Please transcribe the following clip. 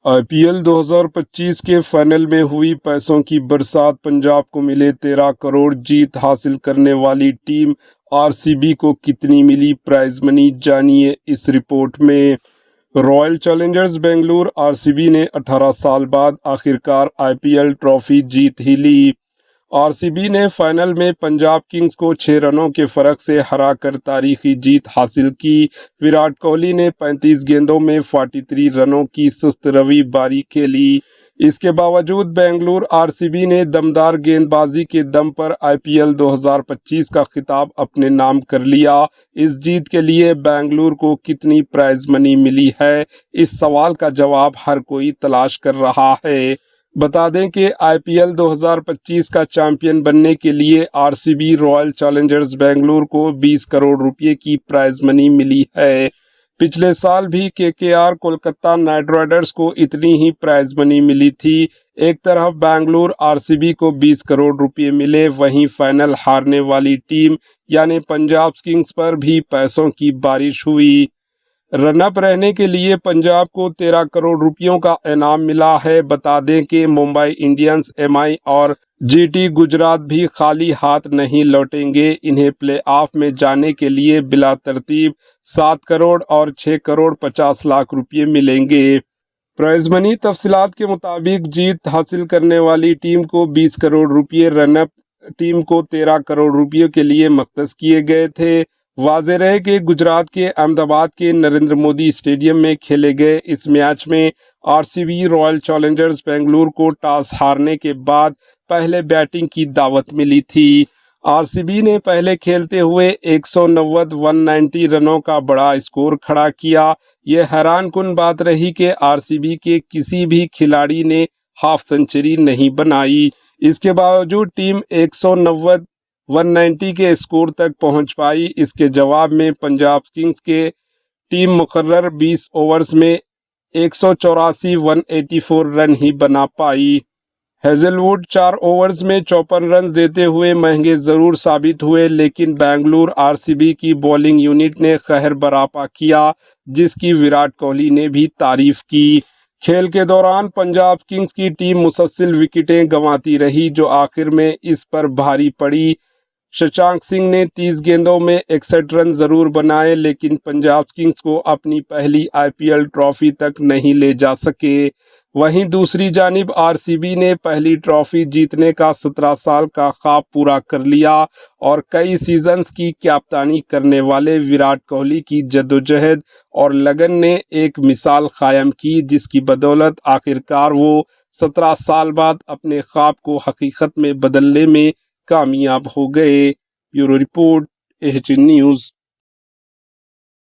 IPL 2025 के final में हुई पैसों की बरसात। पंजाब को मिले 13 करोड़। जीत हासिल करने वाली टीम आरसीबी को कितनी मिली प्राइज मनी, जानिए इस रिपोर्ट में। रॉयल चैलेंजर्स बेंगलुरु आरसीबी ने 18 साल बाद आखिरकार आईपीएल ट्रॉफी जीत ही ली। आरसीबी ने फाइनल में पंजाब किंग्स को 6 रनों के फर्क से हराकर तारीखी जीत हासिल की। विराट कोहली ने 35 गेंदों में 43 रनों की सुस्त रवी बारी खेली। इसके बावजूद बेंगलुरु आरसीबी ने दमदार गेंदबाजी के दम पर आईपीएल 2025 का खिताब अपने नाम कर लिया। इस जीत के लिए बेंगलुरु को कितनी प्राइज मनी मिली है, इस सवाल का जवाब हर कोई तलाश कर रहा है। बता दें कि आईपीएल 2025 का चैंपियन बनने के लिए आरसीबी रॉयल चैलेंजर्स बेंगलुरु को 20 करोड़ रुपए की प्राइज मनी मिली है। पिछले साल भी केकेआर कोलकाता नाइट राइडर्स को इतनी ही प्राइज मनी मिली थी। एक तरफ बेंगलुरु आरसीबी को 20 करोड़ रुपए मिले, वहीं फाइनल हारने वाली टीम यानी पंजाब किंग्स पर भी पैसों की बारिश हुई। रनअप रहने के लिए पंजाब को 13 करोड़ रुपयों का इनाम मिला है। बता दें कि मुंबई इंडियंस, एमआई और जीटी गुजरात भी खाली हाथ नहीं लौटेंगे। इन्हें प्लेऑफ में जाने के लिए बिला तरतीब 7 करोड़ और 6 करोड़ 50 लाख रुपये मिलेंगे। प्राइज मनी तफसीलात के मुताबिक जीत हासिल करने वाली टीम को 20 करोड़ रुपये, रनअप टीम को 13 करोड़ रुपये के लिए मख्तस किए गए थे। वाज़ेह रहे कि गुजरात के अहमदाबाद के नरेंद्र मोदी स्टेडियम में खेले गए इस मैच में आरसीबी रॉयल चैलेंजर्स बेंगलुरु को टॉस हारने के बाद पहले बैटिंग की दावत मिली थी। आरसीबी ने पहले खेलते हुए 190 रनों का बड़ा स्कोर खड़ा किया। यह हैरानकुन बात रही कि आरसीबी के किसी भी खिलाड़ी ने हाफ सेंचुरी नहीं बनाई। इसके बावजूद टीम 190 के स्कोर तक पहुंच पाई। इसके जवाब में पंजाब किंग्स के टीम मुकर्रर 20 ओवर्स में 184 रन ही बना पाई। हेजलवुड 4 ओवर्स में 54 रन देते हुए महंगे जरूर साबित हुए, लेकिन बेंगलुरु आरसीबी की बॉलिंग यूनिट ने कहर बरापा किया, जिसकी विराट कोहली ने भी तारीफ की। खेल के दौरान पंजाब किंग्स की टीम मुसलसल विकेटें गंवाती रही, जो आखिर में इस पर भारी पड़ी। शशांक सिंह ने 30 गेंदों में 61 रन जरूर बनाए, लेकिन पंजाब किंग्स को अपनी पहली आईपीएल ट्रॉफी तक नहीं ले जा सके। वहीं दूसरी जानिब आरसीबी ने पहली ट्रॉफी जीतने का 17 साल का ख्वाब पूरा कर लिया और कई सीजन्स की कप्तानी करने वाले विराट कोहली की जद्दोजहद और लगन ने एक मिसाल कायम की, जिसकी बदौलत आखिरकार वो 17 साल बाद अपने ख्वाब को हकीकत में बदलने में कामयाब हो गए। Bureau report, H news.